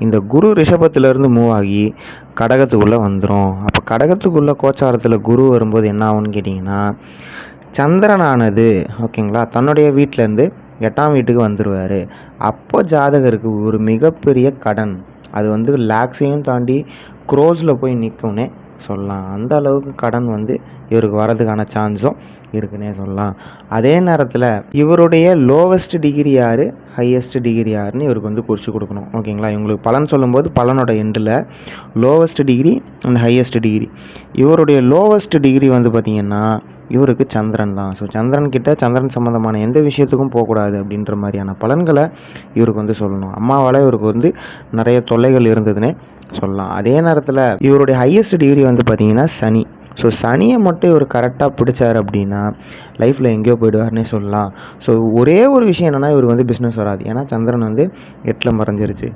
இந்த குரு ரிஷபத்திலேருந்து மூவ் ஆகி கடகத்துக்குள்ளே வந்துடும். அப்போ கடகத்துக்குள்ளே கோச்சாரத்தில் குரு வரும்போது என்ன ஆகும்னு கேட்டிங்கன்னா, சந்திரனானது ஓகேங்களா தன்னுடைய வீட்டிலேருந்து 8ஆம் வீட்டுக்கு வந்துடுவார். அப்போ ஜாதகருக்கு ஒரு மிகப்பெரிய கடன், அது வந்து லேக்ஸையும் தாண்டி க்ரோஸில் போய் நிற்கும்னே சொல்லலாம். அந்த அளவுக்கு கடன் வந்து இவருக்கு வரதுக்கான சான்ஸும் இருக்குன்னே சொல்லலாம். அதே நேரத்தில் இவருடைய லோவஸ்ட் டிகிரி யார், ஹையஸ்ட் டிகிரி யாருன்னு இவருக்கு வந்து குறித்து கொடுக்கணும். ஓகேங்களா, இவங்களுக்கு பலன் சொல்லும்போது பலனோட எண்டில் lowest degree and highest degree. இவருடைய லோவஸ்ட் டிகிரி வந்து பார்த்திங்கன்னா இவருக்கு சந்திரன் தான். ஸோ சந்திரன் சம்மந்தமான எந்த விஷயத்துக்கும் போகக்கூடாது அப்படின்ற மாதிரியான பலன்களை இவருக்கு வந்து சொல்லணும். அம்மாவால் இவருக்கு வந்து நிறைய தொல்லைகள் இருந்ததுன்னே சொல்லலாம். அதே நேரத்தில் இவருடைய ஹையஸ்ட் டிகிரி வந்து பார்த்திங்கன்னா சனி. ஸோ சனியை மட்டும் இவர் கரெக்டாக பிடிச்சார் அப்படின்னா லைஃப்பில் எங்கேயோ போயிடுவார்னே சொல்லலாம். ஸோ ஒரே ஒரு விஷயம் என்னென்னா இவருக்கு வந்து பிஸ்னஸ் வராது. ஏன்னா சந்திரன் வந்து 8ல் மறைஞ்சிருச்சு.